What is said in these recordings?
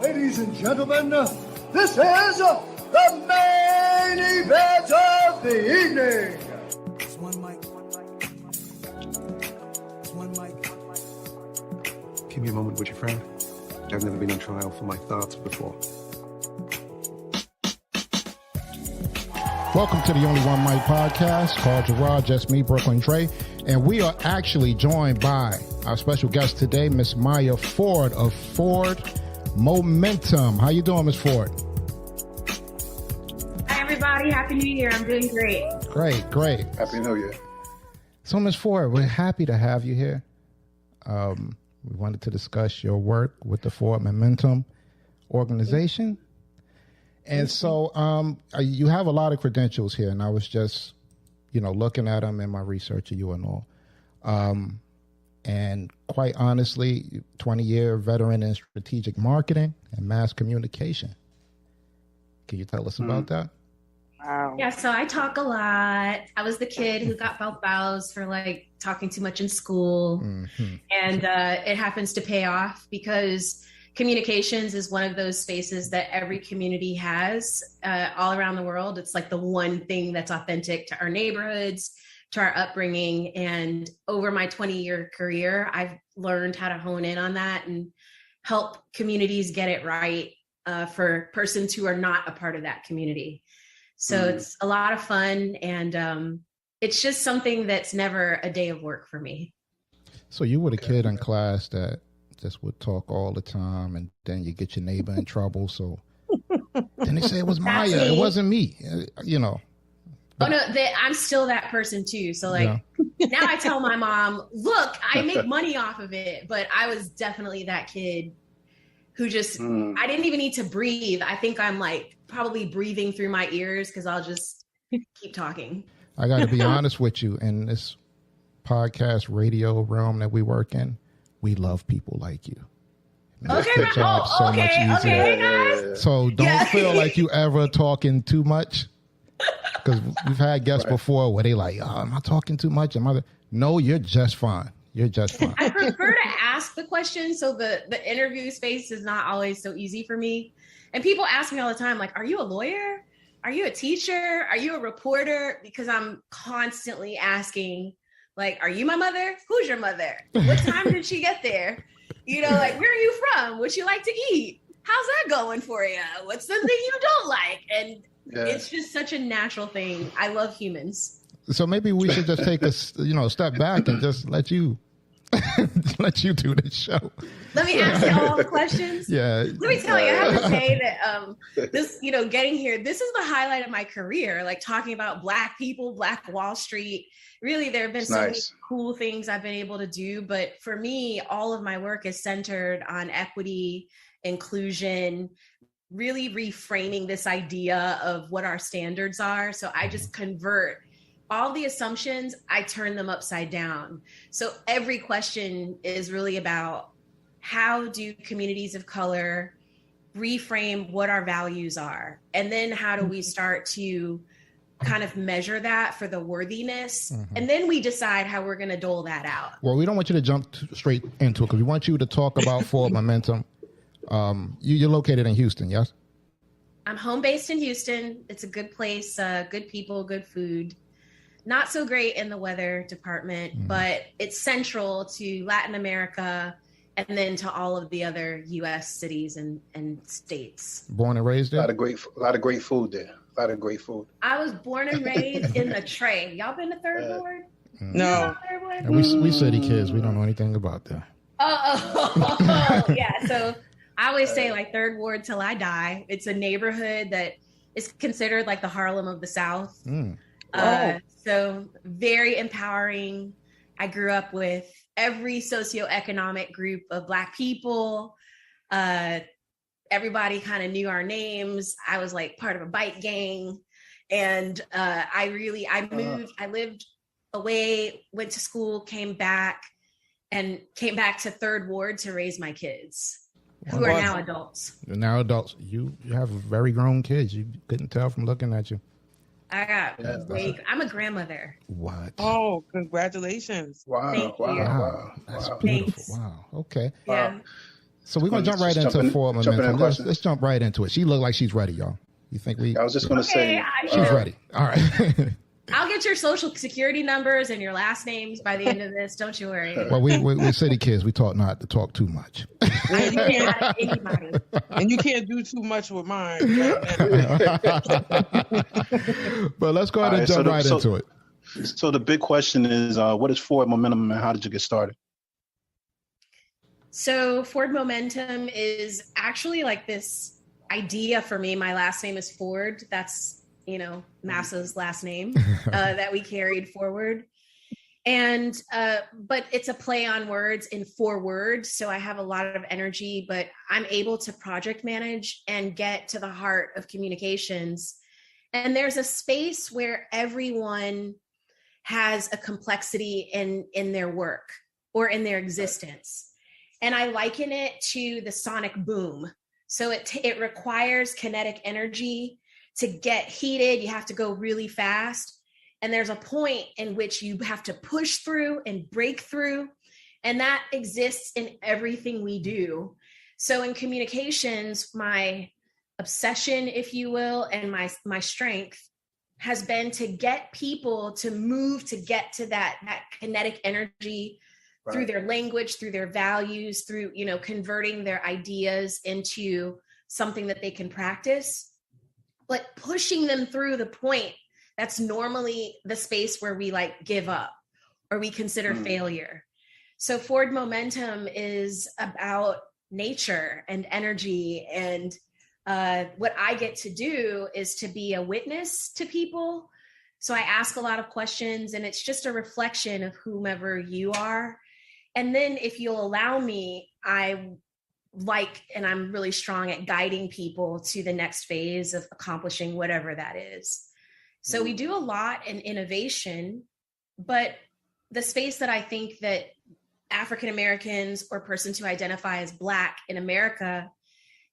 Ladies and gentlemen, this is the main event of the evening. It's one mic. It's one mic. Give me a moment, would you, friend? I've never been on trial for my thoughts before. Welcome to the Only One Mic podcast, called Gerard, Just Me, Brooklyn Dre. And we are actually joined by our special guest today, Miss Maya Ford of Fordmomentum. How you doing, Miss Ford? Hi, everybody. Happy New Year. I'm doing great. Great. Happy New Year. So, Miss Ford, we're happy to have you here. We wanted to discuss your work with the Fordmomentum organization. And so you have a lot of credentials here, and I was just, looking at them in my research of you and all. And quite honestly, 20-year veteran in strategic marketing and mass communication. Can you tell us about that? Wow. Yeah, so I talk a lot. I was the kid who got bows for talking too much in school. Mm-hmm. And it happens to pay off because communications is one of those spaces that every community has all around the world. It's like the one thing that's authentic to our neighborhoods, to our upbringing. And over my 20-year career, I've learned how to hone in on that and help communities get it right for persons who are not a part of that community. So it's a lot of fun, and it's just something that's never a day of work for me. So you were the kid in class that just would talk all the time, and then you get your neighbor in trouble. So then they say it was Maya. It wasn't me, Oh no, I'm still that person too. So now I tell my mom, look, I make money off of it, but I was definitely that kid who just, I didn't even need to breathe. I think I'm probably breathing through my ears because I'll just keep talking. I got to be honest with you. In this podcast radio realm that we work in, we love people like you. Okay, guys. So don't feel like you ever talking too much. Because we've had guests before where they am I talking too much? No, you're just fine. You're just fine. I prefer to ask the question, so the interview space is not always so easy for me. And people ask me all the time, are you a lawyer? Are you a teacher? Are you a reporter? Because I'm constantly asking, are you my mother? Who's your mother? What time did she get there? Where are you from? What you like to eat? How's that going for you? What's the thing you don't like? And it's just such a natural thing. I love humans. So maybe we should just take a step back and just let you do this show. Let me ask you all the questions. Yeah. Let me tell you, I have to say that this, getting here, this is the highlight of my career. Talking about Black people, Black Wall Street. Really, there have been so many cool things I've been able to do. But for me, all of my work is centered on equity, inclusion, really reframing this idea of what our standards are. So I just convert all the assumptions, I turn them upside down. So every question is really about how do communities of color reframe what our values are? And then how do we start to kind of measure that for the worthiness? Mm-hmm. And then we decide how we're going to dole that out. Well, we don't want you to jump straight into it because we want you to talk about Fordmomentum. You're located in Houston, yes? I'm home based in Houston. It's a good place, good people, good food. Not so great in the weather department, but it's central to Latin America and then to all of the other U.S. cities and states. Born and raised there? A lot of great food there. A lot of great food. I was born and raised in the Tray. Y'all been to Third Ward? No. Yeah, we city kids. We don't know anything about that. Oh, yeah. So I always say Third Ward till I die. It's a neighborhood that is considered the Harlem of the South. So very empowering. I grew up with every socioeconomic group of Black people. Everybody kind of knew our names. I was part of a bike gang. And I moved, I lived away, went to school, came back to Third Ward to raise my kids, who are now adults. You're now adults. You have very grown kids. You couldn't tell from looking at you. I'm a grandmother. What? Oh, congratulations. Wow. Thank you. Wow. That's beautiful. Thanks. Wow. Okay. Yeah. So we're gonna jump right into Ford Momentum. Let's jump right into it. She looked like she's ready, y'all. You think we? I was just gonna say she's ready. All right. I'll get your social security numbers and your last names by the end of this. Don't you worry. Well, we're city kids. We taught not to talk too much. And you can't do too much with mine. But let's go ahead and jump right into it. So the big question is, what is Fordmomentum and how did you get started? So Fordmomentum is actually like this idea for me. My last name is Ford. That's NASA's last name that we carried forward. And, but it's a play on words in 4 words. So I have a lot of energy, but I'm able to project manage and get to the heart of communications. And there's a space where everyone has a complexity in their work or in their existence. And I liken it to the sonic boom. So it requires kinetic energy. To get heated, you have to go really fast. And there's a point in which you have to push through and break through. And that exists in everything we do. So in communications, my obsession, if you will, and my strength has been to get people to move, to get to that kinetic energy through their language, through their values, through, converting their ideas into something that they can practice. But pushing them through the point that's normally the space where we give up or we consider failure. So Fordmomentum is about nature and energy. And what I get to do is to be a witness to people. So I ask a lot of questions and it's just a reflection of whomever you are. And then if you'll allow me, and I'm really strong at guiding people to the next phase of accomplishing whatever that is. So we do a lot in innovation, but the space that I think that African Americans or persons who identify as Black in America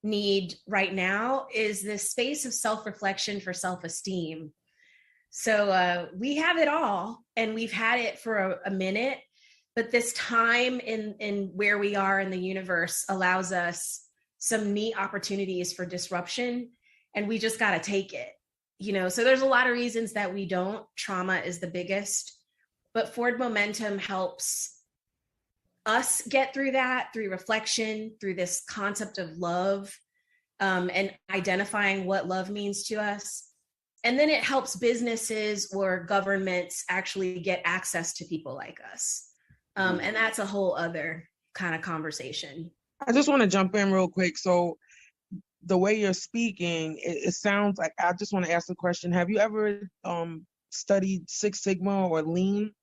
need right now is this space of self-reflection for self-esteem. So we have it all and we've had it for a minute. But this time in where we are in the universe allows us some neat opportunities for disruption, and we just got to take it, So there's a lot of reasons that we don't. Trauma is the biggest, but Fordmomentum helps us get through that through reflection, through this concept of love, and identifying what love means to us. And then it helps businesses or governments actually get access to people like us. And that's a whole other kind of conversation. I just want to jump in real quick. So the way you're speaking, it sounds like, I just want to ask a question. Have you ever studied Six Sigma or Lean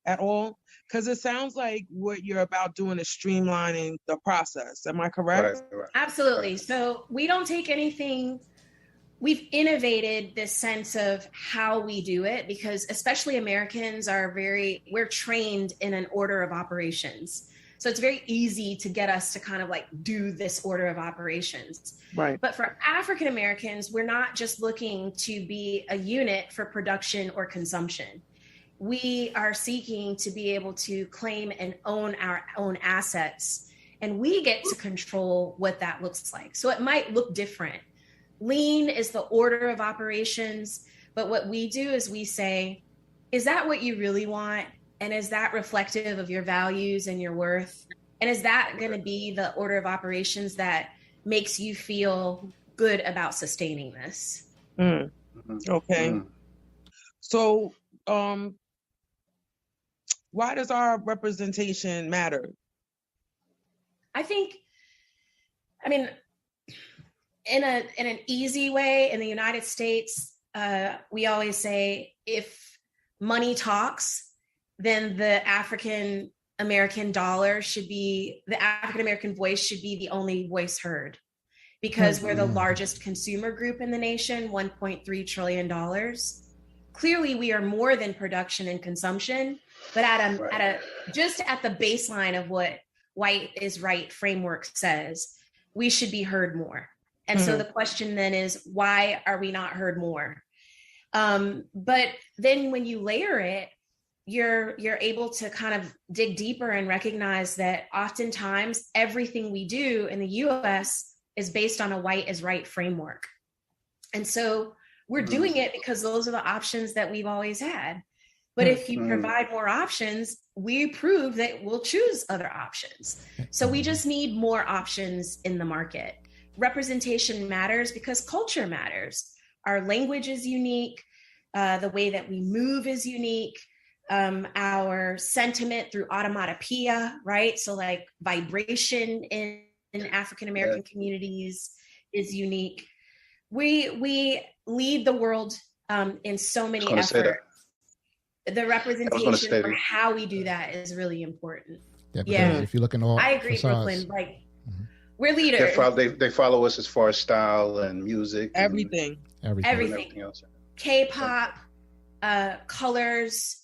at all? Because it sounds like what you're about doing is streamlining the process. Am I correct? Right. Absolutely. So we don't take anything. We've innovated this sense of how we do it because especially Americans we're trained in an order of operations. So it's very easy to get us to kind of do this order of operations. Right. But for African Americans, we're not just looking to be a unit for production or consumption. We are seeking to be able to claim and own our own assets, and we get to control what that looks like. So it might look different. Lean is the order of operations, but what we do is we say, is that what you really want? And is that reflective of your values and your worth? And is that going to be the order of operations that makes you feel good about sustaining this? Okay. So why does our representation matter? In an easy way, in the United States, we always say if money talks, then the African American voice should be the only voice heard, because we're the largest consumer group in the nation, $1.3 trillion. Clearly, we are more than production and consumption, but just at the baseline of what white is right framework says, we should be heard more. And so the question then is, why are we not heard more? But then when you layer it, you're able to kind of dig deeper and recognize that oftentimes everything we do in the US is based on a white is right framework. And so we're doing it because those are the options that we've always had. But if you provide more options, we prove that we'll choose other options. So we just need more options in the market. Representation matters because culture matters. Our language is unique. The way that we move is unique. Our sentiment through automatopoeia, right? So like vibration in African-American communities is unique. We lead the world in so many efforts. The representation for how we do that is really important. Yeah. If you look in all, I agree, Brooklyn. Like we're leaders. They follow us as far as style and music, everything else. K-pop, colors,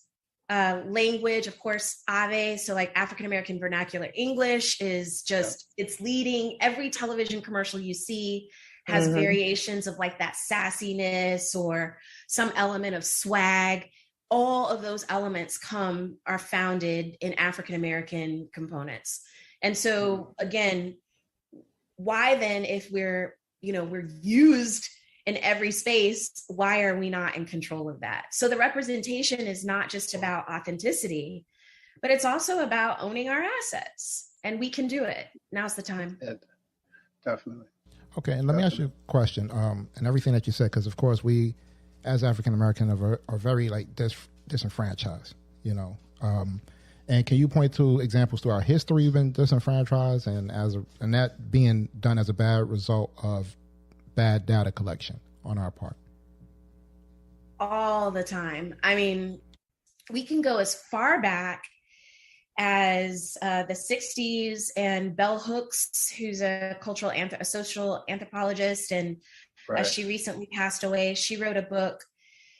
language, of course, Ave. So like African American vernacular English is just it's leading. Every television commercial you see has variations of like that sassiness or some element of swag. All of those elements are founded in African-American components. And so again, why then, if we're used in every space, why are we not in control of that? So the representation is not just about authenticity, but it's also about owning our assets, and we can do it. Now's the time. Yeah, definitely. Okay, and let me ask you a question, and everything that you said, because of course we, as African American, are very like disenfranchised, and can you point to examples through our history we've been disenfranchised, and that being done as a bad result of bad data collection on our part? All the time. I mean, we can go as far back as the 60s, and Bell Hooks, who's a social anthropologist, and she recently passed away. She wrote a book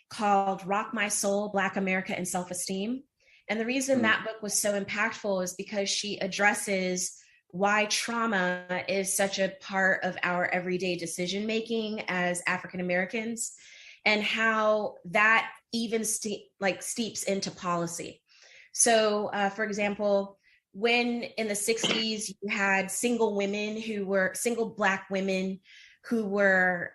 called Rock My Soul, Black America and Self-Esteem. And the reason that book was so impactful is because she addresses why trauma is such a part of our everyday decision-making as African Americans, and how that even steeps into policy. So, for example, when in the 60s you had single Black women who were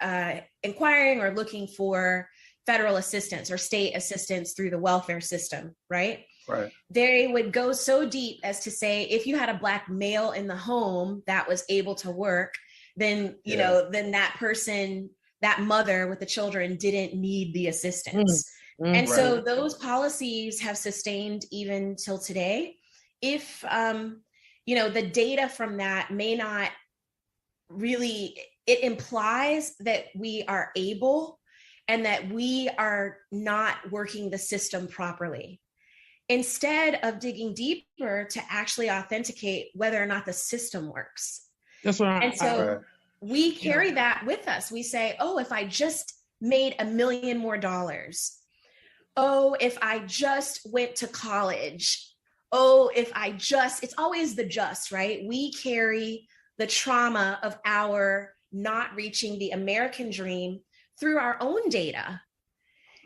inquiring or looking for federal assistance or state assistance through the welfare system, right? Right. They would go so deep as to say, if you had a Black male in the home that was able to work, then, then that person, that mother with the children didn't need the assistance. And so those policies have sustained even till today. If, the data from that may not really, it implies that we are able and that we are not working the system properly, instead of digging deeper to actually authenticate whether or not the system works. That's right. And so we carry that with us. We say, oh, if I just made $1 million more, oh, if I just went to college, oh, it's always the just, right? We carry the trauma of our not reaching the American dream through our own data.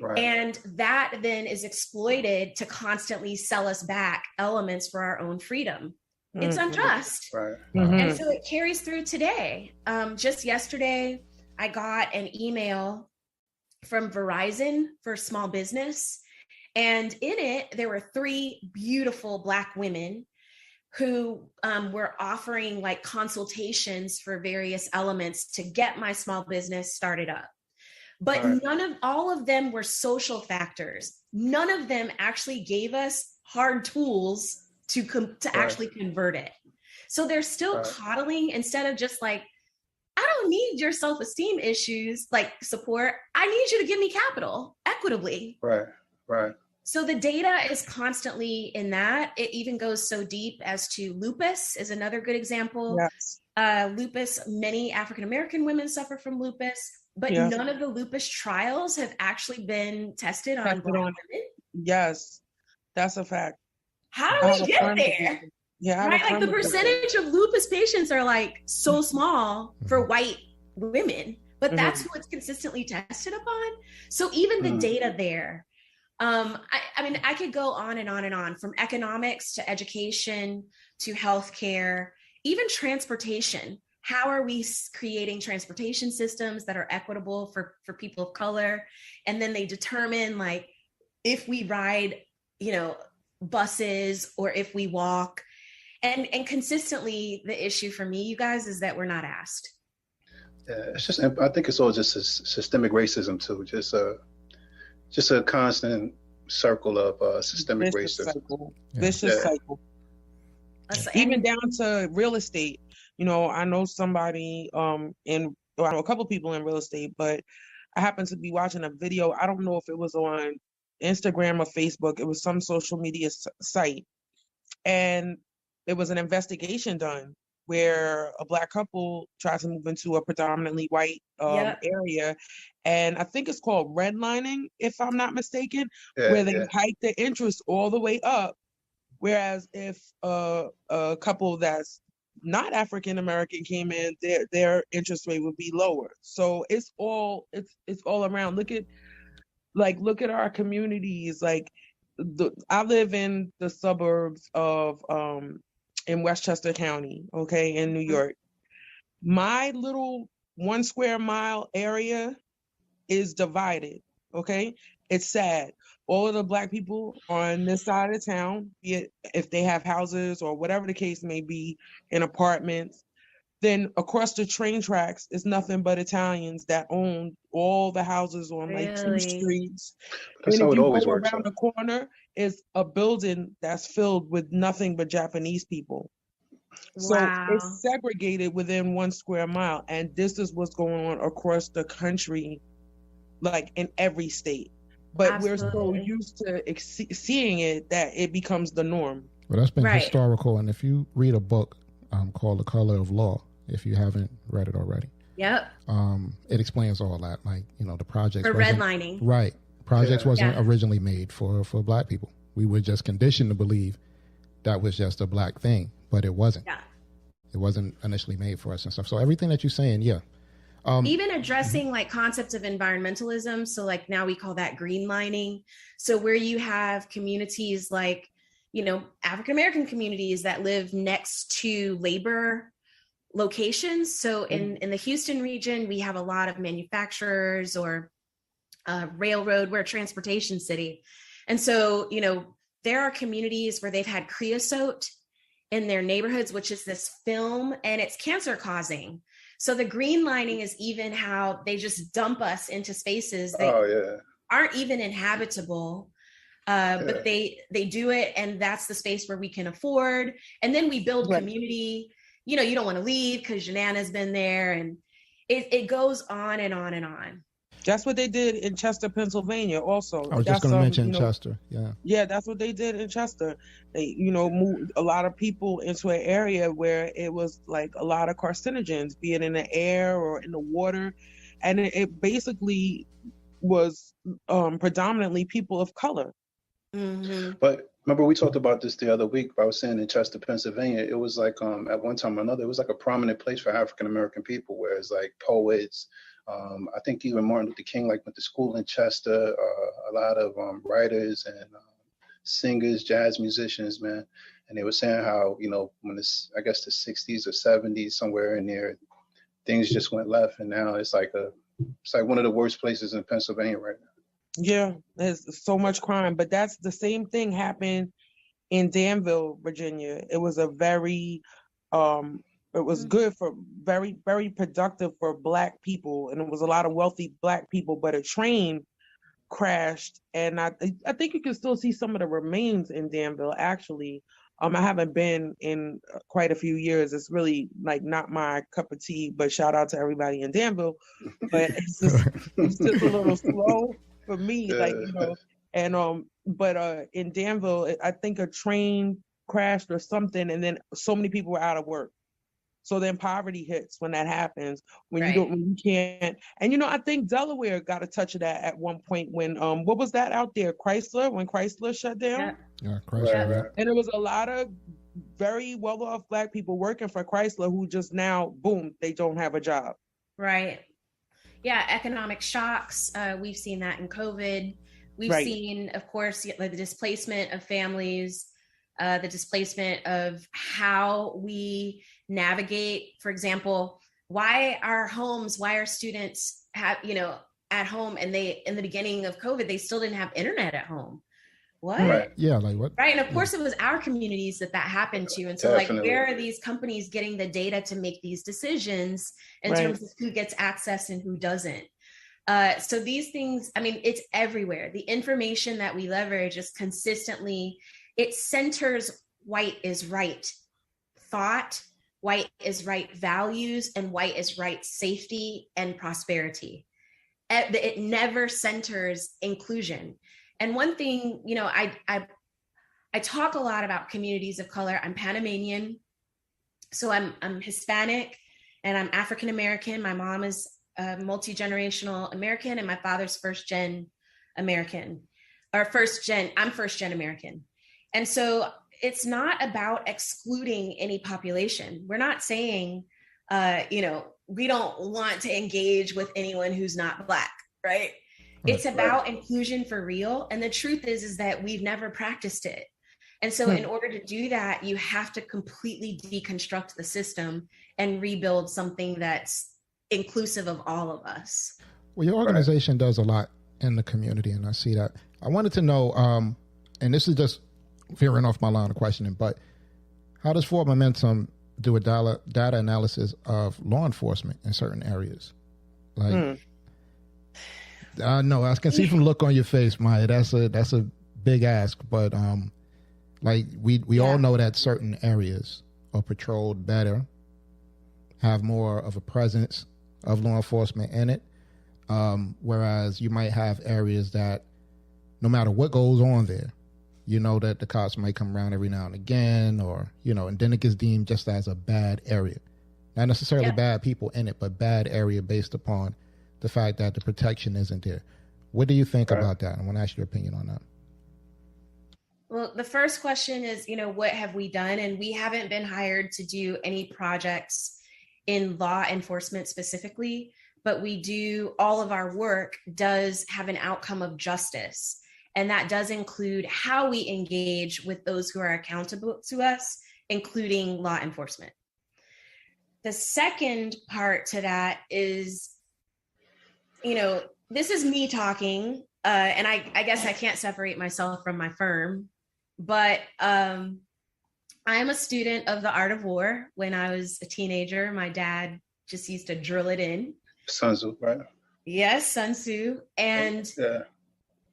Right. And that then is exploited to constantly sell us back elements for our own freedom. It's unjust. Right. And so it carries through today. Just yesterday, I got an email from Verizon for small business. And in it, there were 3 beautiful Black women who were offering like consultations for various elements to get my small business started up. But all of them were social factors. None of them actually gave us hard tools to actually convert it. So they're still coddling instead of just like, I don't need your self-esteem issues, like support. I need you to give me capital equitably. Right. So the data is constantly in that. It even goes so deep as to lupus is another good example. Yes. Lupus, many African-American women suffer from lupus, but none of the lupus trials have actually been tested on Black women. Yes, that's a fact. How do we get there? Yeah, right. Like the percentage of lupus patients are like so small for white women, but that's who it's consistently tested upon. So even the data there, I mean, I could go on and on and on, from economics to education to healthcare, even transportation. How are we creating transportation systems that are equitable for people of color? And then they determine, like, if we ride, buses or if we walk. And consistently, the issue for me, you guys, is that we're not asked. Yeah, it's just, I think it's all just a systemic racism too. Just a constant circle of systemic racism. Vicious cycle. Even down to real estate. I know somebody I know a couple people in real estate, but I happened to be watching a video. I don't know if it was on Instagram or Facebook. It was some social media site. And there was an investigation done where a Black couple tried to move into a predominantly white area. And I think it's called redlining, if I'm not mistaken, where they hiked the interest all the way up. Whereas if a couple that's not African American came in, their interest rate would be lower. So it's all around. Look at our communities. Like, I live in the suburbs of in Westchester County, okay, in New York. My little 1 square mile area is divided, okay? It's sad. All of the Black people on this side of town, be it if they have houses or whatever the case may be, in apartments, then across the train tracks is nothing but Italians that own all the houses on like 2 streets. That's how it always works. Around the corner is a building that's filled with nothing but Japanese people. So it's segregated within 1 square mile. And this is what's going on across the country, like in every state. But we're so used to seeing it that it becomes the norm. Well, that's been historical. And if you read a book called The Color of Law, if you haven't read it already. Yep. It explains all that, like, the projects. For redlining. Right. Projects wasn't originally made for Black people. We were just conditioned to believe that was just a Black thing, but it wasn't. Yeah. It wasn't initially made for us and stuff. So everything that you're saying, even addressing like concepts of environmentalism. So like now we call that greenlining. So where you have communities like, African-American communities that live next to labor locations. So in the Houston region, we have a lot of manufacturers or railroad, we're a transportation city. And so, there are communities where they've had creosote in their neighborhoods, which is this film, and it's cancer causing. So the green lining is even how they just dump us into spaces that aren't even inhabitable. But they do it, and that's the space where we can afford. And then we build community. You don't want to leave because your Nana's been there, and it goes on and on and on. That's what they did in Chester, Pennsylvania also. I was just going to mention Chester, Yeah, that's what they did in Chester. They, moved a lot of people into an area where it was like a lot of carcinogens, be it in the air or in the water. And it basically was predominantly people of color. Mm-hmm. But remember, we talked about this the other week. I was saying in Chester, Pennsylvania, it was like at one time or another, it was like a prominent place for African-American people, where it's like poets. I think even Martin Luther King went to school in Chester. A lot of writers and singers, jazz musicians, man. And they were saying how, when it's, I guess the 60s or 70s, somewhere in there, things just went left. And now it's like one of the worst places in Pennsylvania right now. Yeah, there's so much crime, but that's the same thing happened in Danville, Virginia. It was it was good for very, very productive for Black people. And it was a lot of wealthy Black people, but a train crashed. And I think you can still see some of the remains in Danville, actually. I haven't been in quite a few years. It's really not my cup of tea, but shout out to everybody in Danville. But it's just a little slow for me, but in Danville, I think a train crashed or something, and then so many people were out of work. So then poverty hits when that happens, when you can't. And I think Delaware got a touch of that at one point when what was that out there? When Chrysler shut down? Yeah, Chrysler. Right. And there was a lot of very well-off Black people working for Chrysler who just now, boom, they don't have a job. Right. Yeah, economic shocks. We've seen that in COVID. We've seen, of course, the displacement of families, the displacement of how we navigate, for example, why are students at home, and they, in the beginning of COVID, they still didn't have internet at home. What? Right. Yeah, like what? Right. And of course it was our communities that happened to. And so Definitely. like, where are these companies getting the data to make these decisions in terms of who gets access and who doesn't? So these things, I mean, it's everywhere. The information that we leverage is consistently, it centers white is right thought, white is right values, and white is right safety and prosperity. It never centers inclusion. And one thing, I talk a lot about communities of color. I'm Panamanian, so I'm Hispanic, and I'm African American. My mom is multi-generational American, and my father's first gen American. I'm first gen American. And so it's not about excluding any population. We're not saying, we don't want to engage with anyone who's not Black, right? It's about inclusion for real. And the truth is that we've never practiced it. And so in order to do that, you have to completely deconstruct the system and rebuild something that's inclusive of all of us. Well, your organization does a lot in the community, and I see that. I wanted to know, and this is just veering off my line of questioning, but how does Fordmomentum do a data analysis of law enforcement in certain areas? Like, no, I can see from the look on your face, Maya. That's a big ask, but like we all know that certain areas are patrolled better, have more of a presence of law enforcement in it, whereas you might have areas that, no matter what goes on there, that the cops might come around every now and again, or and then it gets deemed just as a bad area, not necessarily bad people in it, but bad area based upon the fact that the protection isn't there. What do you think about that? I want to ask your opinion on that. Well, the first question is, what have we done? And we haven't been hired to do any projects in law enforcement specifically, but all of our work does have an outcome of justice. And that does include how we engage with those who are accountable to us, including law enforcement. The second part to that is, this is me talking, and I guess I can't separate myself from my firm, but I am a student of the art of war. When I was a teenager, my dad just used to drill it in. Sun Tzu, right? Yes, Sun Tzu. And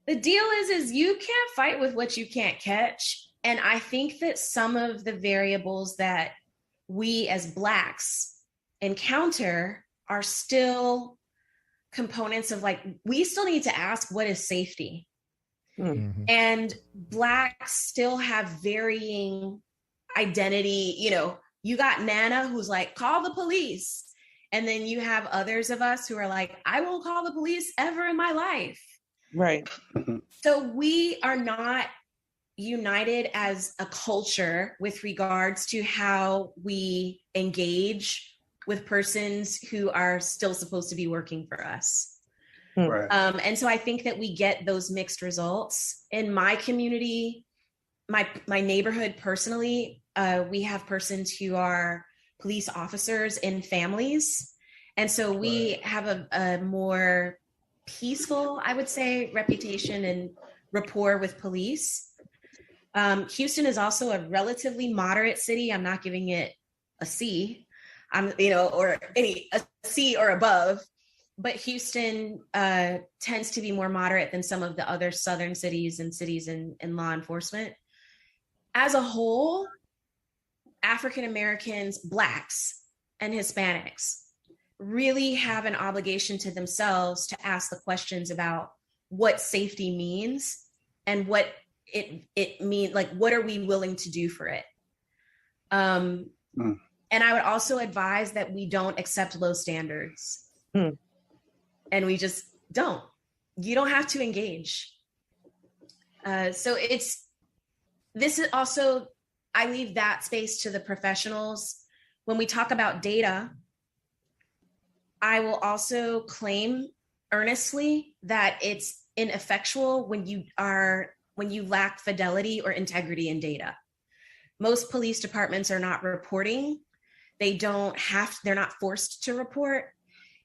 the deal is you can't fight with what you can't catch. And I think that some of the variables that we as Blacks encounter are still components of, like, we still need to ask, what is safety? Mm-hmm. And Blacks still have varying identity. You got Nana who's like, call the police. And then you have others of us who are like, I won't call the police ever in my life. Right. So we are not united as a culture with regards to how we engage with persons who are still supposed to be working for us. Right. And so I think that we get those mixed results. In my community, my neighborhood personally, we have persons who are police officers in families. And so we have a more peaceful, I would say, reputation and rapport with police. Houston is also a relatively moderate city. I'm not giving it a C, or a C or above, but Houston tends to be more moderate than some of the other southern cities and cities in law enforcement. As a whole, African Americans, Blacks, and Hispanics really have an obligation to themselves to ask the questions about what safety means and what it means, like, what are we willing to do for it? And I would also advise that we don't accept low standards. And we just don't. You don't have to engage. So this is also, I leave that space to the professionals. When we talk about data, I will also claim earnestly that it's ineffectual when you lack fidelity or integrity in data. Most police departments are not reporting. They're not forced to report.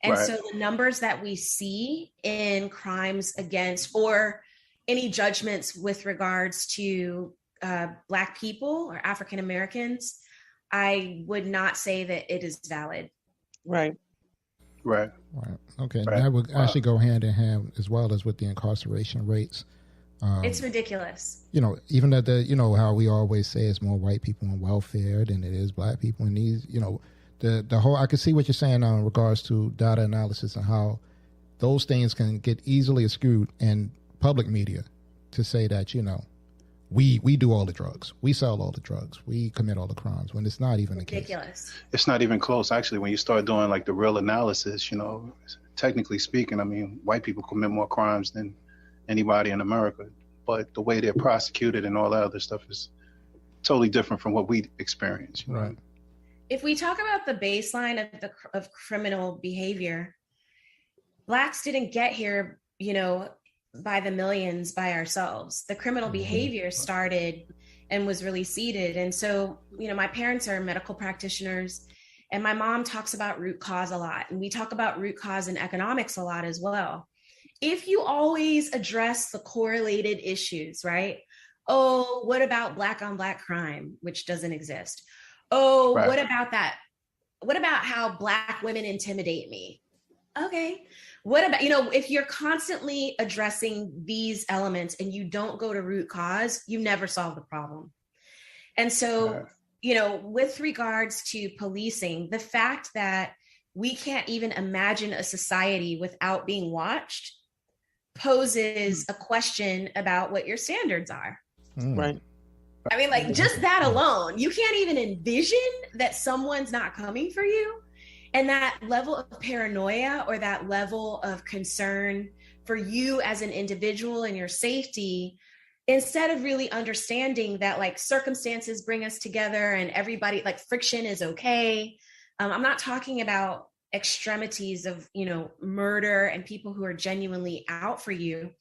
And Right. so the numbers that we see in crimes against, or any judgments with regards to Black people or African Americans, I would not say that it is valid. Right. Right. Right. Okay. Right. That would actually go hand in hand as well as with the incarceration rates. It's ridiculous. Even that how we always say it's more white people on welfare than it is Black people in these, the whole, I can see what you're saying now in regards to data analysis and how those things can get easily skewed in public media to say that, we do all the drugs, we sell all the drugs, we commit all the crimes, when it's not even Ridiculous. the case. It's not even close. Actually, when you start doing like the real analysis, technically speaking, I mean, white people commit more crimes than anybody in America, but the way they're prosecuted and all that other stuff is totally different from what we experience. Right. If we talk about the baseline of criminal behavior, Blacks didn't get here, by the millions by ourselves. The criminal behavior started and was really seeded. And so, my parents are medical practitioners, and my mom talks about root cause a lot. And we talk about root cause in economics a lot as well. If you always address the correlated issues, right? Oh, what about Black on Black crime, which doesn't exist? Oh, Right. what about that? What about how Black women intimidate me? Okay. What about, if you're constantly addressing these elements and you don't go to root cause, you never solve the problem. And so, with regards to policing, the fact that we can't even imagine a society without being watched poses a question about what your standards are. Right. I mean, just that alone, you can't even envision that someone's not coming for you. And that level of paranoia or that level of concern for you as an individual and your safety, instead of really understanding that circumstances bring us together and everybody, friction is okay. I'm not talking about extremities of, murder and people who are genuinely out for you.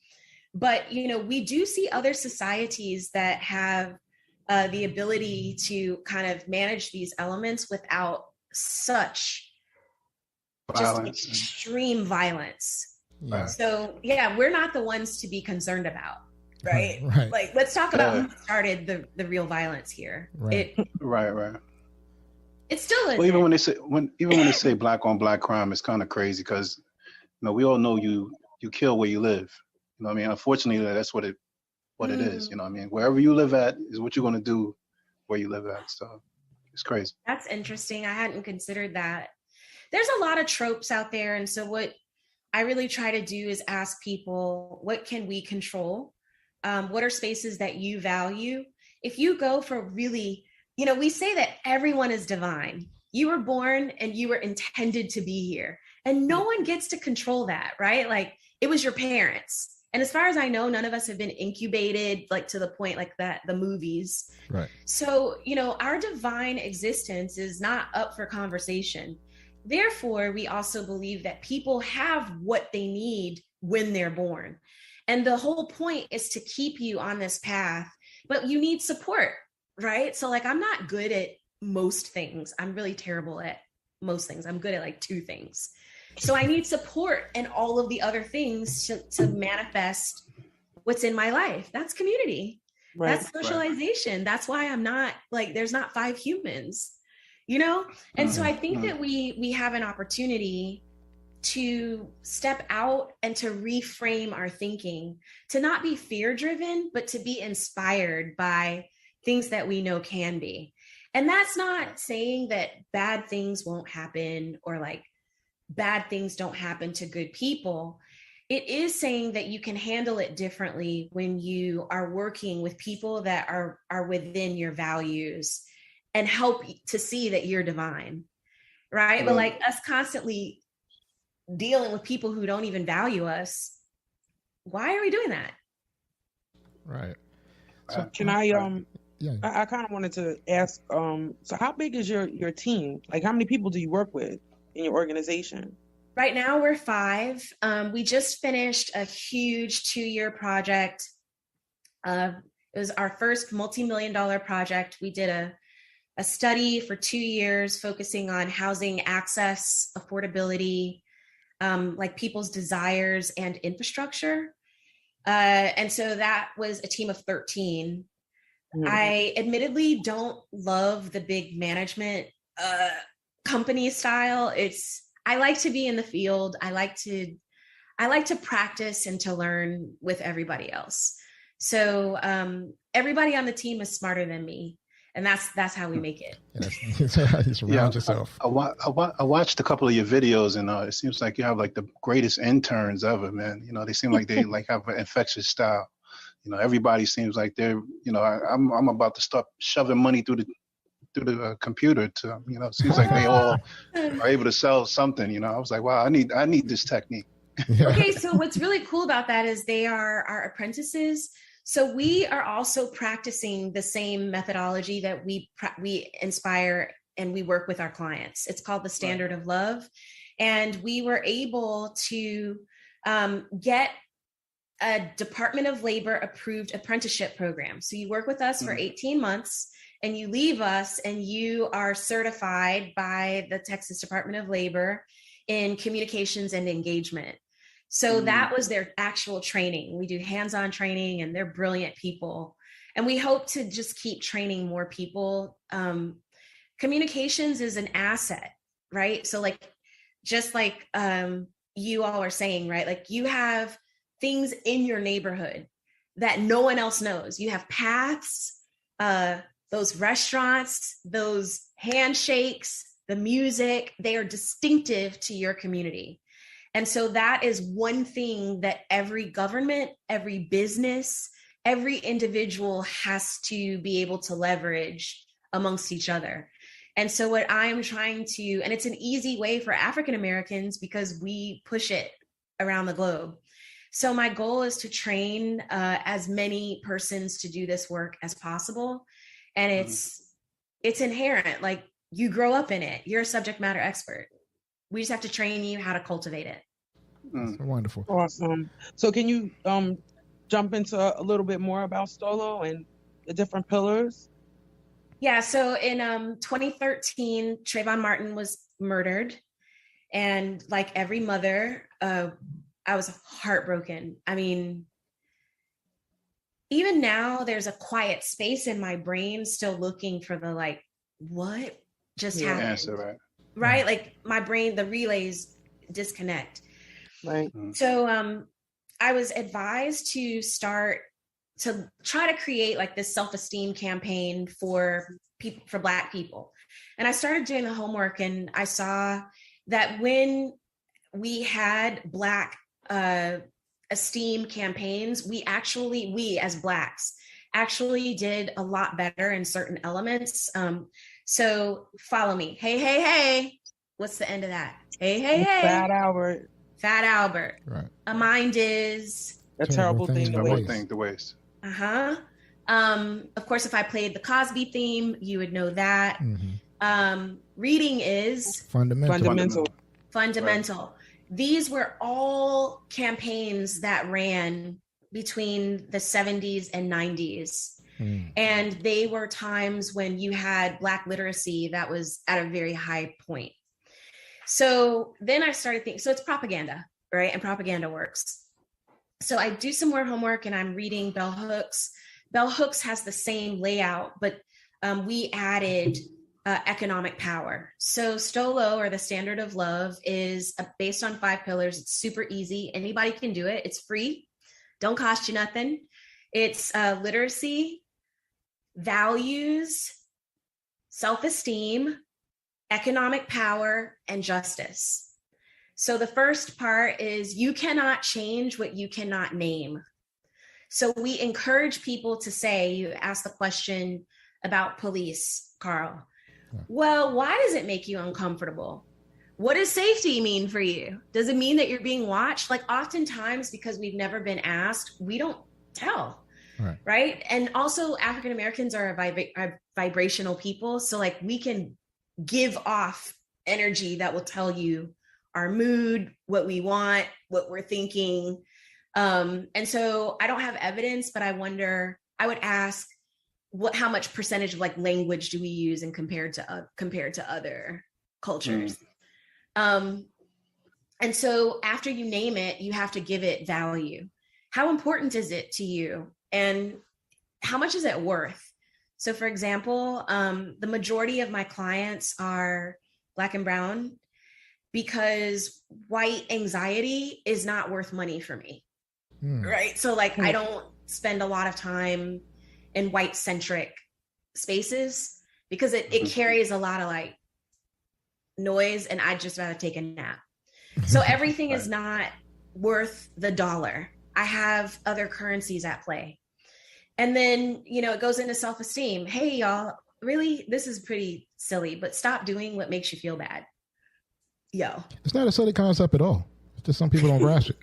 But, we do see other societies that have the ability to kind of manage these elements without such Violence. just extreme violence. Yeah. So yeah, we're not the ones to be concerned about, right? Right. Let's talk about who started the real violence here. Right. Right. It's still Well, even when they say Black on Black crime, it's kind of crazy because we all know you kill where you live. I mean, unfortunately, that's what it is. I mean, wherever you live at is what you're going to do where you live at. So it's crazy. That's interesting. I hadn't considered that. There's a lot of tropes out there. And so what I really try to do is ask people, what can we control? What are spaces that you value? If you go for really, we say that everyone is divine. You were born and you were intended to be here. And no one gets to control that, right? It was your parents. And as far as I know, none of us have been incubated to the point that the movies. Right. So, our divine existence is not up for conversation. Therefore, we also believe that people have what they need when they're born. And the whole point is to keep you on this path, but you need support, right? So I'm not good at most things. I'm really terrible at most things. I'm good at 2 things. So I need support and all of the other things to manifest what's in my life. That's community. Right. That's socialization. Right. That's why I'm not there's not 5 humans, And so I think that we have an opportunity to step out and to reframe our thinking, to not be fear driven, but to be inspired by things that we know can be. And that's not saying that bad things won't happen or bad things don't happen to good people. It is saying that you can handle it differently when you are working with people that are within your values and help to see that you're divine, right? But us constantly dealing with people who don't even value us, why are we doing that? Right. So can I I kind of wanted to ask, so how big is your team? How many people do you work with in your organization? Right now we're 5. We just finished a huge 2-year project. It was our first multi-million-dollar project. We did a study for 2 years focusing on housing access, affordability, like people's desires and infrastructure. And so that was a team of 13. I admittedly don't love the big management company style. I like to be in the field. I like to practice and to learn with everybody else. So everybody on the team is smarter than me. And that's how we make it. You surround yourself. I watched a couple of your videos, and it seems like you have like the greatest interns ever, man. You know, they seem like they like have an infectious style. You know, everybody seems like they're, you know, I'm about to start shoving money through the computer to, you know, it seems like they all are able to sell something. You know, I was like, wow, I need this technique. Okay, so what's really cool about that is they are our apprentices. So we are also practicing the same methodology that we inspire and we work with our clients. It's called the Standard of Love. And we were able to get a Department of Labor approved apprenticeship program. So you work with us for 18 months and you leave us and you are certified by the Texas Department of Labor in communications and engagement. So that was their actual training. We do hands-on training and they're brilliant people. And we hope to just keep training more people. Communications is an asset, right? So like, just like you all are saying, right? Like you have things in your neighborhood that no one else knows. You have paths, those restaurants, those handshakes, the music, they are distinctive to your community. And so that is one thing that every government, every business, every individual has to be able to leverage amongst each other. And so what I'm trying to, and it's an easy way for African Americans because we push it around the globe. So my goal is to train as many persons to do this work as possible. And it's inherent, like you grow up in it. You're a subject matter expert. We just have to train you how to cultivate it. That's wonderful. Awesome. So can you jump into a little bit more about STOLO and the different pillars? Yeah, so in 2013, Trayvon Martin was murdered. And like every mother, I was heartbroken. I mean, even now there's a quiet space in my brain still looking for the like, what just happened? Answer, right? Like my brain, the relays disconnect. Right. So I was advised to try to create like this self-esteem campaign for people, for Black people. And I started doing the homework and I saw that when we had Black esteem campaigns, we as Blacks actually did a lot better in certain elements. So follow me. Hey, hey, hey. What's the end of that? Hey, hey, hey. Fat Albert. Fat Albert. Right. A mind is A terrible thing to waste. Uh-huh. Of course, if I played the Cosby theme, you would know that. Reading is fundamental. Right. These were all campaigns that ran between the 70s and 90s. And they were times when you had Black literacy that was at a very high point. So then I started thinking, so it's propaganda, right? And propaganda works. So I do some more homework and I'm reading Bell Hooks. Bell Hooks has the same layout, but we added economic power. So STOLO, or the Standard of Love, is based on 5 pillars. It's super easy. Anybody can do it. It's free. Don't cost you nothing. It's literacy, values, self-esteem, economic power, and justice. So the first part is you cannot change what you cannot name. So we encourage people to say, you ask the question about police, Carl. Well, why does it make you uncomfortable? What does safety mean for you? Does it mean that you're being watched? Like oftentimes, because we've never been asked, we don't tell, right? And also African Americans are a vibrational people. So like we can give off energy that will tell you our mood, what we want, what we're thinking. And so I don't have evidence, but I would ask how much percentage of like language do we use and compared to other cultures. And so after you name it, you have to give it value. How important is it to you? And how much is it worth? So for example, the majority of my clients are Black and brown because white anxiety is not worth money for me, right? So like I don't spend a lot of time in white centric spaces because it carries a lot of like noise and I'd just rather take a nap. So everything is not worth the dollar. I have other currencies at play. And then, it goes into self-esteem. Hey, y'all, really, this is pretty silly, but stop doing what makes you feel bad. Yo. It's not a silly concept at all. It's just some people don't grasp it.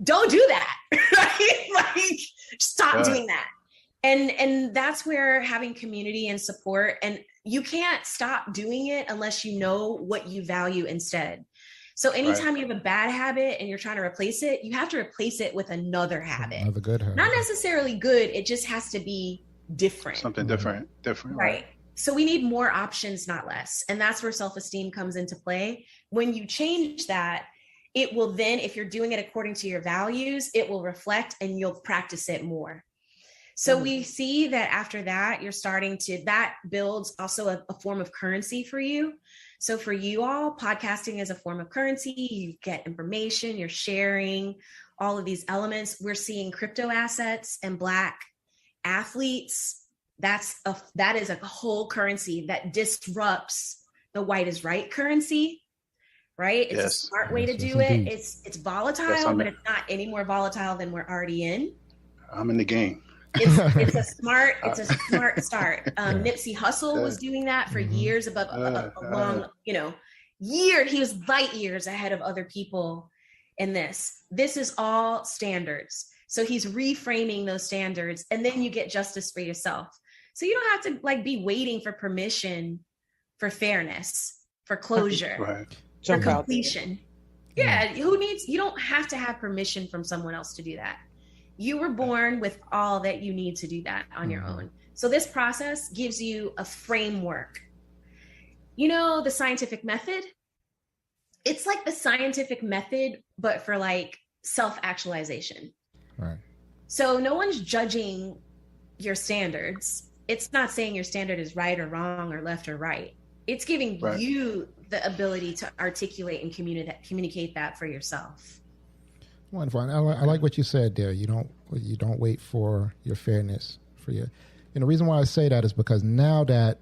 Don't do that. Right? Like, stop doing that. And that's where having community and support, and you can't stop doing it unless you know what you value instead. So anytime you have a bad habit and you're trying to replace it, you have to replace it with another habit. Another good habit. Not necessarily good. It just has to be different. Something different. Right. So we need more options, not less. And that's where self-esteem comes into play. When you change that, it will then, if you're doing it according to your values, it will reflect and you'll practice it more. So we see that after that, that builds also a form of currency for you. So for you all, podcasting is a form of currency. You get information, you're sharing all of these elements. We're seeing crypto assets and Black athletes. That is a whole currency that disrupts the white is right currency, right? It's a smart way to do it. It's volatile, but it's not any more volatile than we're already in. I'm in the game. It's a smart start. Nipsey Hussle was doing that for years above a long, year. He was light years ahead of other people in this. This is all standards. So he's reframing those standards, and then you get justice for yourself. So you don't have to be waiting for permission for fairness, for closure, for completion. Yeah, you don't have to have permission from someone else to do that. You were born with all that you need to do that on your own. So this process gives you a framework. The scientific method, it's like the scientific method, but for self-actualization. Right. So no one's judging your standards. It's not saying your standard is right or wrong or left or right. It's giving you the ability to articulate and communicate that for yourself. Wonderful. I like what you said there. You don't wait for your fairness for your. The reason why I say that is because now that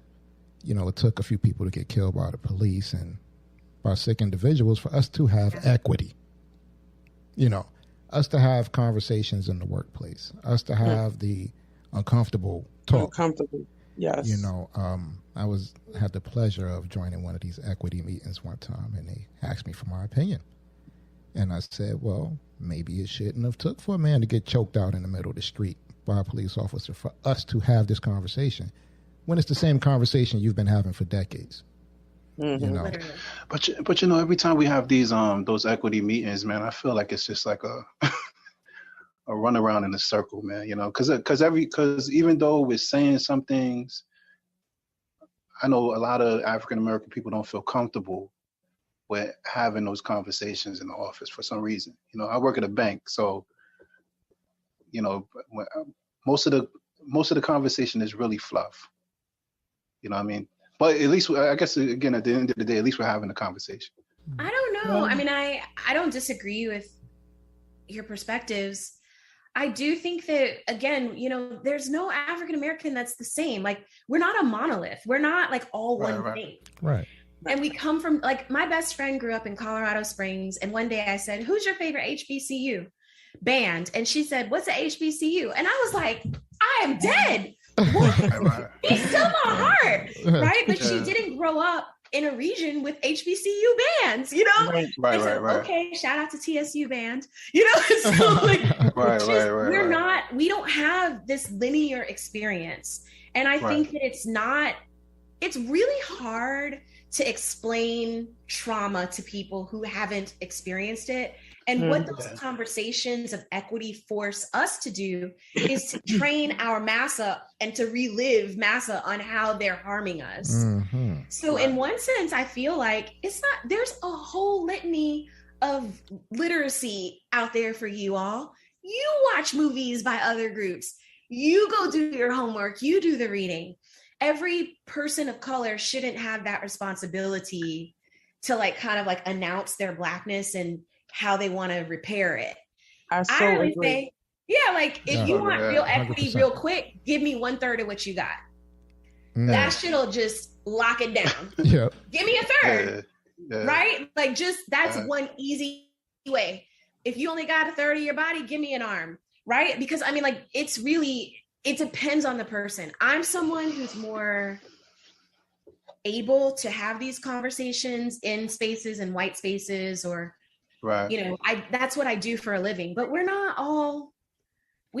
it took a few people to get killed by the police and by sick individuals for us to have equity. Us to have conversations in the workplace. Us to have the uncomfortable talk. Uncomfortable. Yes. I had the pleasure of joining one of these equity meetings one time, and they asked me for my opinion. And I said, well, maybe it shouldn't have took for a man to get choked out in the middle of the street by a police officer for us to have this conversation when it's the same conversation you've been having for decades. But every time we have these those equity meetings, man, I feel like it's just like a a run around in a circle, man. Because even though we're saying some things, I know a lot of African American people don't feel comfortable with having those conversations in the office for some reason. I work at a bank, so most of the conversation is really fluff. What I mean? But at least, I guess, again, at the end of the day, at least we're having a conversation. I don't know. I mean, I don't disagree with your perspectives. I do think that, again, there's no African American that's the same. We're not a monolith. We're not all one thing. Right. And we come from, my best friend grew up in Colorado Springs. And one day I said, who's your favorite HBCU band? And she said, what's a HBCU? And I was like, I am dead. He's still my heart. Right. But she didn't grow up in a region with HBCU bands, Right. Okay. Shout out to TSU band, So we don't have this linear experience. And I think that it's really hard to explain trauma to people who haven't experienced it. And what those conversations of equity force us to do is to train our massa and to relive massa on how they're harming us. So in one sense, I feel like there's a whole litany of literacy out there for you all. You watch movies by other groups. You go do your homework. You do the reading. Every person of color shouldn't have that responsibility to like kind of like announce their Blackness and how they want to repair it. I really say, if you want real equity 100%. real quick, give me 1/3 of what you got. That shit'll just lock it down. Give me a third, right? Like that's one easy way. If you only got a third of your body, give me an arm, right? Because I mean, like it depends on the person. I'm someone who's more able to have these conversations in spaces and white spaces, or, that's what I do for a living, but we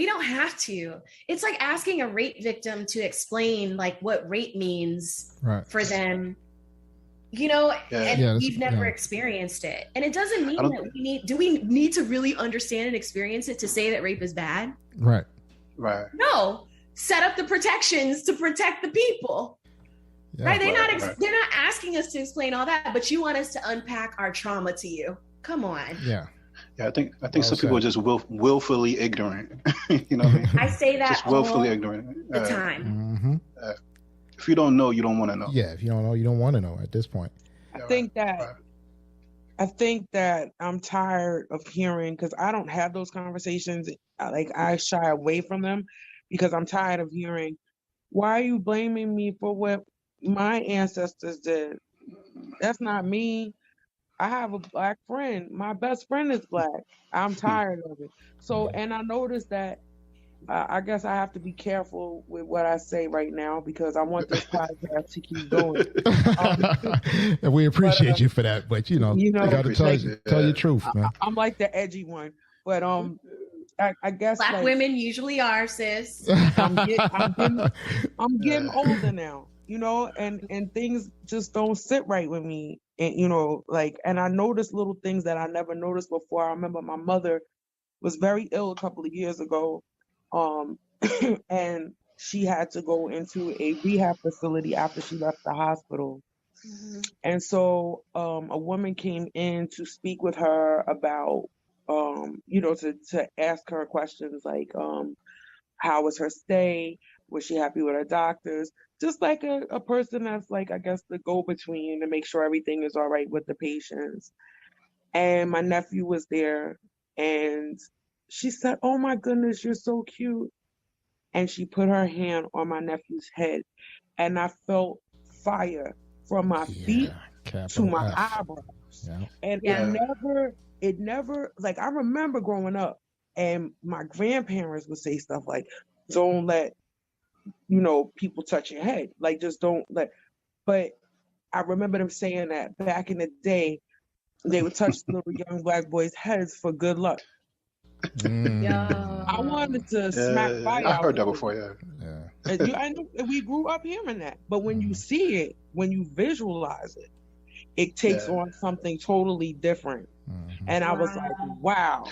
don't have to. It's like asking a rape victim to explain like what rape means for them, and we've never experienced it. And it doesn't mean that we need to really understand and experience it to say that rape is bad? Right. No, set up the protections to protect the people. Right? They're not asking us to explain all that, but you want us to unpack our trauma to you. Come on. Yeah, I think some people are just willfully ignorant. You know what I mean? I say that just willfully ignorant the time. If you don't know, you don't want to know. Yeah, if you don't know, you don't want to know at this point. I think that I'm tired of hearing, because I don't have those conversations. Like I shy away from them because I'm tired of hearing, why are you blaming me for what my ancestors did? That's not me. I have a Black friend. My best friend is Black. I'm tired of it. So, and I noticed that I guess I have to be careful with what I say right now, because I want this podcast to keep going. And we appreciate you for that, but you got to tell your truth, man. I'm like the edgy one, but I guess Black women usually are, sis. I'm getting older now, and things just don't sit right with me. And, and I noticed little things that I never noticed before. I remember my mother was very ill a couple of years ago. And she had to go into a rehab facility after she left the hospital. And so, a woman came in to speak with her about, to ask her questions like, how was her stay? Was she happy with her doctors? Just like a person that's like, I guess, the go-between to make sure everything is all right with the patients. And my nephew was there, and she said, "Oh my goodness, you're so cute." And she put her hand on my nephew's head, and I felt fire from my feet to my eyebrows. And it never, like, I remember growing up, and my grandparents would say stuff like, don't let, people touch your head. Like, just don't let. But I remember them saying that back in the day, they would touch little young Black boys' heads for good luck. I wanted to smack fire. I heard that before, I know we grew up hearing that, but when you see it, when you visualize it, it takes on something totally different. And I was like, wow,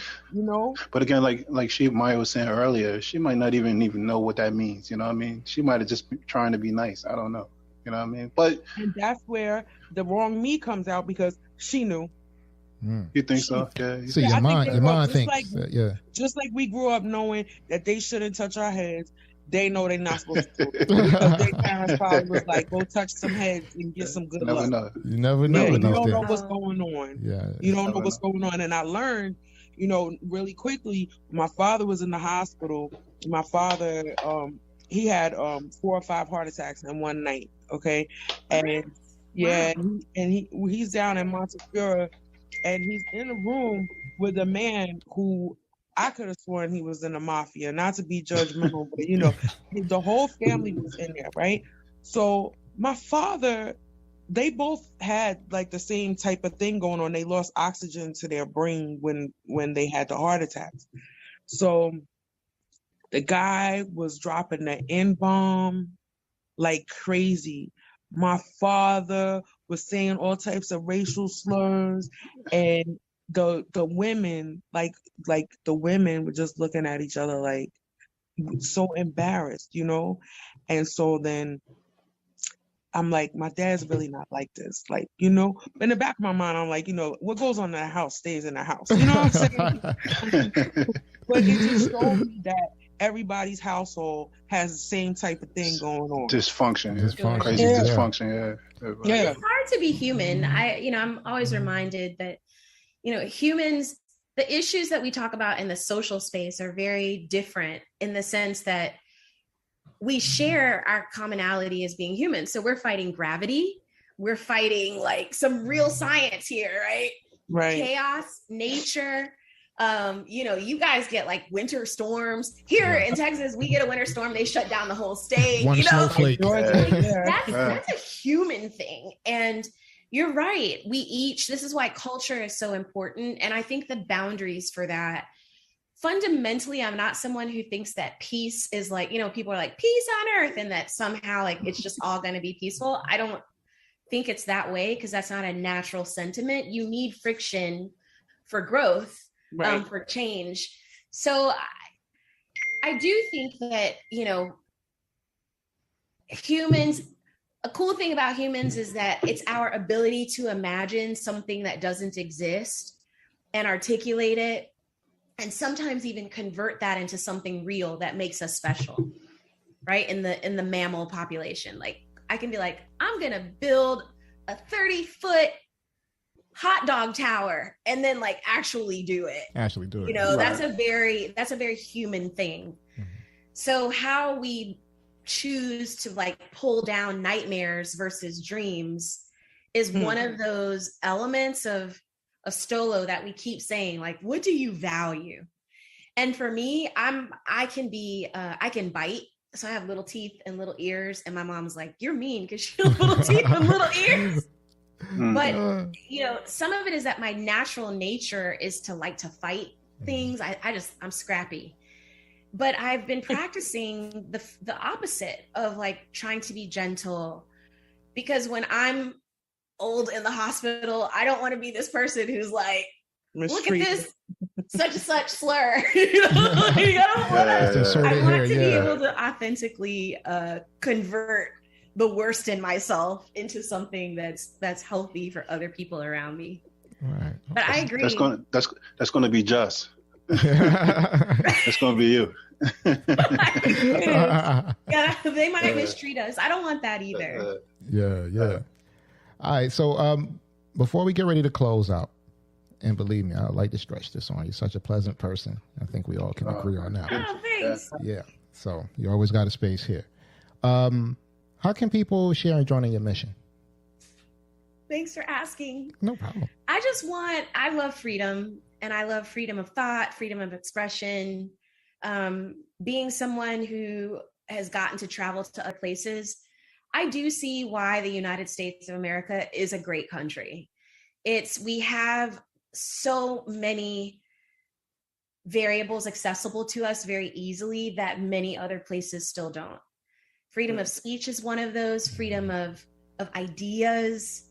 But again, like Maya was saying earlier, she might not even know what that means. You know what I mean? She might have just been trying to be nice. I don't know. You know what I mean? And that's where the wrong me comes out, because she knew. You think so? Yeah. So your mind thinks, just like we grew up knowing that they shouldn't touch our heads, they know they're not supposed to. Because their parents probably was like, go touch some heads and get some good luck. You never know. You don't know what's going on. You don't know what's going on. And I learned, really quickly, my father was in the hospital. My father, he had 4 or 5 heart attacks in one night. Okay. And he's down in Montefiore. And he's in a room with a man who I could have sworn he was in the mafia, not to be judgmental, but the whole family was in there, right? So my father, they both had like the same type of thing going on. They lost oxygen to their brain when they had the heart attacks. So the guy was dropping the N-bomb like crazy. My father was saying all types of racial slurs, and the women, like the women were just looking at each other like so embarrassed, you know? And so then I'm like, my dad's really not like this. Like, you know, in the back of my mind, I'm like, you know, what goes on in the house stays in the house. You know what I'm saying? But it just showed me that everybody's household has the same type of thing going on. Dysfunction. Crazy dysfunction, yeah. It's hard to be human. I'm always reminded that, humans, the issues that we talk about in the social space are very different in the sense that we share our commonality as being human. So we're fighting gravity. We're fighting like some real science here, right? Right. Chaos, nature. You guys get like winter storms. Here in Texas, we get a winter storm, they shut down the whole state. One snowflake. That's a human thing. And you're right. This is why culture is so important. And I think the boundaries for that, fundamentally, I'm not someone who thinks that peace is like, people are like peace on earth and that somehow like it's just all going to be peaceful. I don't think it's that way because that's not a natural sentiment. You need friction for growth, right. For change. So I do think that, humans, a cool thing about humans is that it's our ability to imagine something that doesn't exist and articulate it, and sometimes even convert that into something real that makes us special, right? In the mammal population. Like I can be like, I'm gonna build a 30-foot hot dog tower and then like actually do it. Right. That's a very human thing. Mm-hmm. So how we choose to like pull down nightmares versus dreams is one of those elements of STOLO that we keep saying, like, what do you value? And for me, I can bite. So I have little teeth and little ears. And my mom's like, you're mean because you have little teeth and little ears. But, some of it is that my natural nature is to like to fight things. I'm scrappy. But I've been practicing the opposite of like trying to be gentle, because when I'm old in the hospital, I don't want to be this person who's like, look at this such and such slur. I want to be able to authentically convert the worst in myself into something that's healthy for other people around me. Right. But I agree. That's gonna be just. That's gonna be you. Yeah, they might mistreat us. I don't want that either. Yeah. All right, so before we get ready to close out, and believe me, I would like to stretch this on you. You're such a pleasant person. I think we all can agree on that. Oh, thanks. Yeah, so you always got a space here. How can people share and join in your mission? Thanks for asking. No problem. I love freedom, and I love freedom of thought, freedom of expression. Being someone who has gotten to travel to other places, I do see why the United States of America is a great country. We have so many variables accessible to us very easily that many other places still don't. Freedom of speech is one of those, freedom of ideas.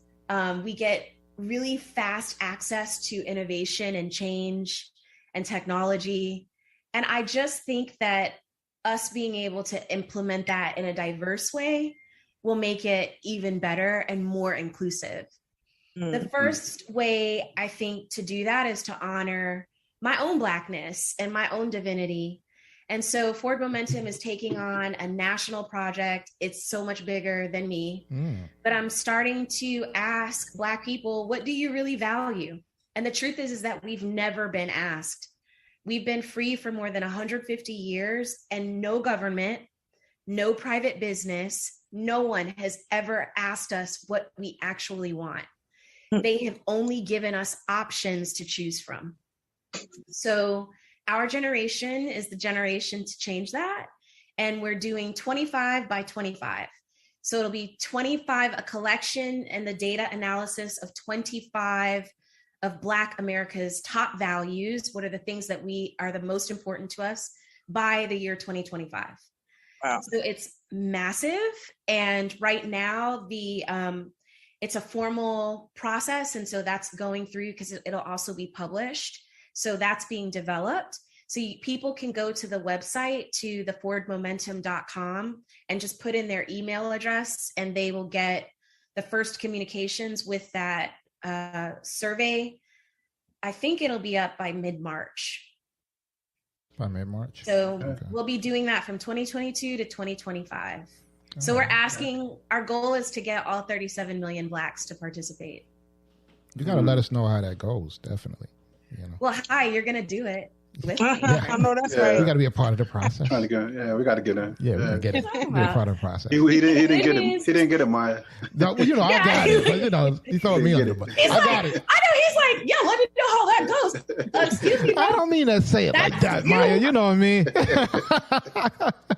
We get really fast access to innovation and change and technology. And I just think that us being able to implement that in a diverse way will make it even better and more inclusive. Mm-hmm. The first way I think to do that is to honor my own Blackness and my own divinity. And so Fordmomentum is taking on a national project. It's so much bigger than me, but I'm starting to ask Black people, what do you really value? And the truth is that we've never been asked. We've been free for more than 150 years, and no government, no private business, no one has ever asked us what we actually want. They have only given us options to choose from. So our generation is the generation to change that. And we're doing 25 by 25. So it'll be 25, a collection and the data analysis of 25 of Black America's top values. What are the things that are the most important to us by the year 2025? Wow. So it's massive. And right now it's a formal process. And so that's going through because it'll also be published. So that's being developed. So people can go to the website, to the Fordmomentum.com, and just put in their email address, and they will get the first communications with that survey. I think it'll be up by mid-March. By mid-March. So we'll be doing that from 2022 to 2025. So we're asking, our goal is to get all 37 million Blacks to participate. You got to let us know how that goes, definitely. You know. Well, hi, you're going to do it. I know that's right. We got to be a part of the process. Trying to get, we got to get in. Yeah, we got to get it. Be a part of the process. He didn't get it. He didn't get it, Maya. No, you know, I got it. But, you know, he throwing me under the bus. I got it. I know, he's like, yeah, let me know how that goes. Excuse me. I don't mean to say it like that, Maya. You know what I mean?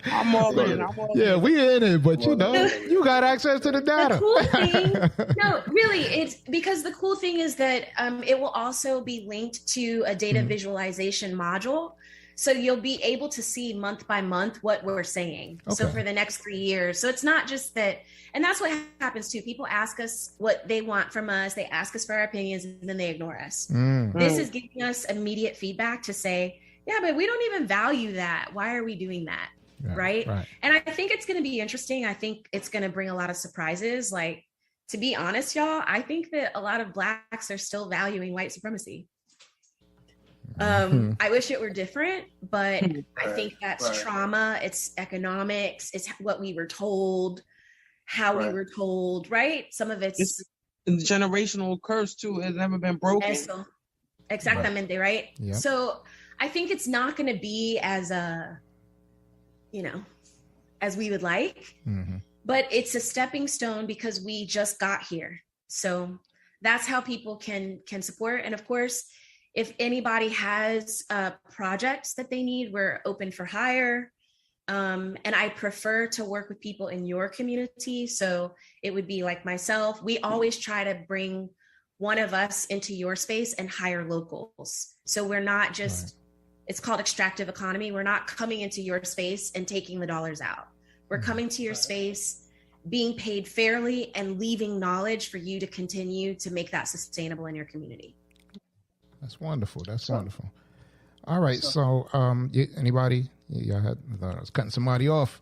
I'm all in. Yeah, we in it, but you know, you got access to the data. The cool thing, no, really, it's because the cool thing is that it will also be linked to a data visualization module. So you'll be able to see month by month what we're saying. Okay. So for the next 3 years. So it's not just that, and that's what happens too. People ask us what they want from us. They ask us for our opinions, and then they ignore us. This is giving us immediate feedback to say, yeah, but we don't even value that. Why are we doing that? Right. And I think it's going to be interesting. I think it's going to bring a lot of surprises. Like, to be honest, y'all, I think that a lot of Blacks are still valuing white supremacy. I wish it were different, but I think that's trauma. It's economics. It's what we were told, how we were told, right? Some of it's generational curse too. It's never been broken. Eso. Exactamente, right? Yep. So I think it's not going to be as as we would like, but it's a stepping stone because we just got here. So that's how people can support. And of course, if anybody has projects that they need, we're open for hire. And I prefer to work with people in your community. So it would be like myself. We always try to bring one of us into your space and hire locals. So we're not just, it's called extractive economy. We're not coming into your space and taking the dollars out. We're coming to your space, being paid fairly, and leaving knowledge for you to continue to make that sustainable in your community. That's wonderful. That's wonderful. All right. So, anybody? Y'all had, I thought I was cutting somebody off.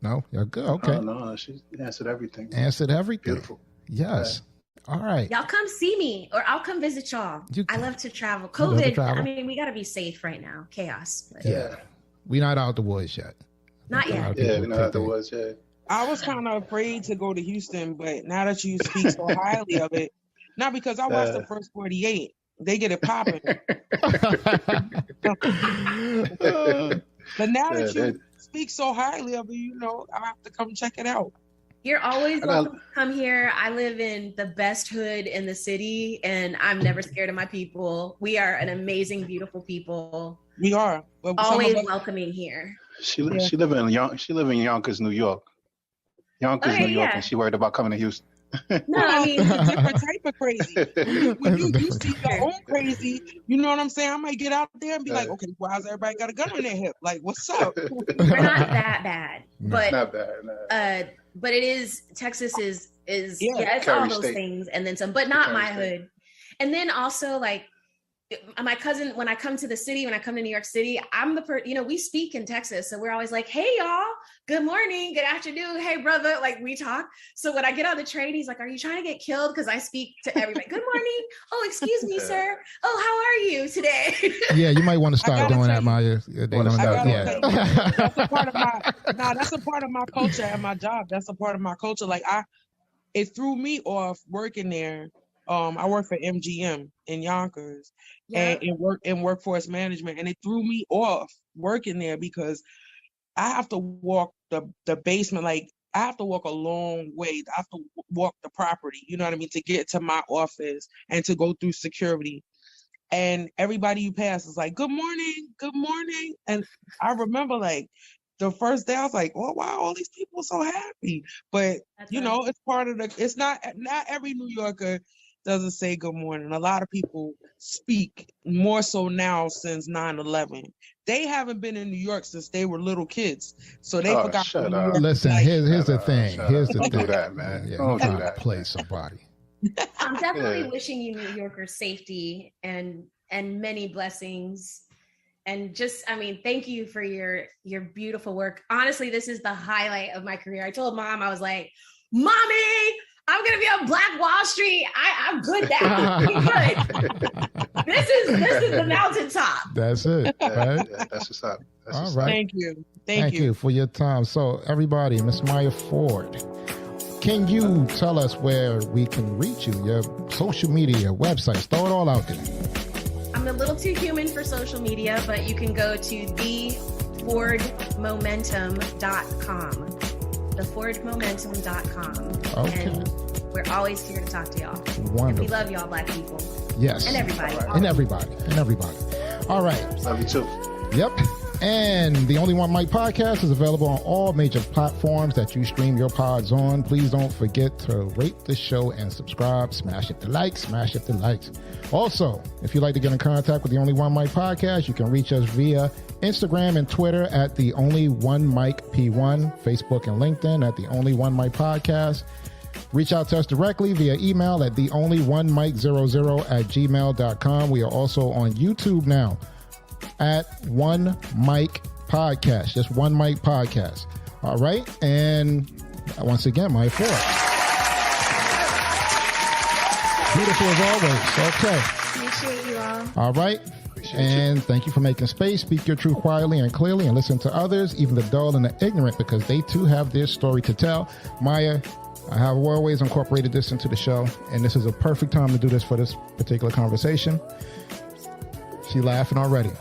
No, y'all good. Okay. No, she answered everything. Answered everything. Beautiful. Yes. All right. Y'all come see me, or I'll come visit y'all. I love to travel. COVID. I mean, we got to be safe right now. Chaos. But. Yeah. We not out the woods yet. Not yet. Yeah, we're not out the woods yet. I was kind of afraid to go to Houston, but now that you speak so highly of it, not because I watched the first 48. They get it popping. But now that you speak so highly of it, I have to come check it out. You're always welcome to come here. I live in the best hood in the city, and I'm never scared of my people. We are an amazing, beautiful people. We are. But always welcoming here. She live in Yonkers, New York. Yonkers, New York, and she worried about coming to Houston. No, I mean, it's a different type of crazy. When you see your own crazy, you know what I'm saying? I might get out there and be like, okay, why has everybody got a gun on their hip? Like, what's up? We're not that bad, but not bad. But it is. Texas is it's all those things and then some, but not my hood. And then also, like, my cousin, when I come to the city, when I come to New York City, I'm the we speak in Texas. So we're always like, hey, y'all, good morning, good afternoon. Hey, brother. Like, we talk. So when I get on the train, he's like, are you trying to get killed? Because I speak to everybody. Good morning. Oh, excuse me, sir. Oh, how are you today? Yeah, you might want to start doing that, Maya. They don't know. That's a part of that's a part of my culture and my job. That's a part of my culture. Like, it threw me off working there. I work for MGM in Yonkers and in workforce management, and it threw me off working there because I have to walk the basement. Like, I have to walk a long way. I have to walk the property, you know what I mean, to get to my office and to go through security. And everybody you pass is like, good morning, good morning. And I remember, like, the first day I was like, oh, wow, all these people are so happy. But, it's part of it's not every New Yorker doesn't say good morning. A lot of people speak more so now since 9/11. They haven't been in New York since they were little kids, so they forgot. Listen, here's the thing. Here's the thing. Don't do that, man. Yeah, don't do that. Play somebody. I'm definitely wishing you New Yorkers safety and many blessings. And just, I mean, thank you for your beautiful work. Honestly, this is the highlight of my career. I told Mom, I was like, Mommy, I'm gonna be on Black Wall Street. I'm good now. I'm good. This is the mountaintop. That's it. Right? That's what's up. That's All what's right. up. Thank you. Thank you for your time. So, everybody, Miss Maya Ford, can you tell us where we can reach you? Your social media, websites, throw it all out there. I'm a little too human for social media, but you can go to thefordmomentum.com. Thefordmomentum.com. Okay. And we're always here to talk to y'all. Wonderful. And we love y'all, Black people. Yes. And everybody. And everybody. And everybody. All right. Love you too. Yep. And the Only One Mic podcast is available on all major platforms that you stream your pods on. Please don't forget to rate the show and subscribe. Smash it to likes. Smash it to likes. Also, if you'd like to get in contact with the Only One Mic podcast, you can reach us via Instagram and Twitter at the Only One Mic P1, Facebook and LinkedIn at the Only One Mic podcast. Reach out to us directly via email at theonlyonemic00@gmail.com. We are also on YouTube now at One Mic Podcast, just One Mic Podcast. All right, and once again, my Ford. Beautiful as always. Okay. Appreciate you all. All right. Thank you for making space. Speak your truth quietly and clearly and listen to others, even the dull and the ignorant, because they too have their story to tell. Maya, I have always incorporated this into the show, and this is a perfect time to do this for this particular conversation. She laughing already.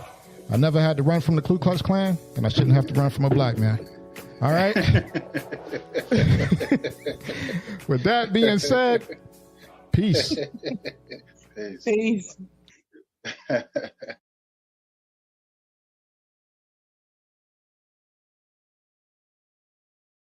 I never had to run from the Ku Klux Klan, and I shouldn't have to run from a black man. All right? With that being said, peace. Peace. Peace.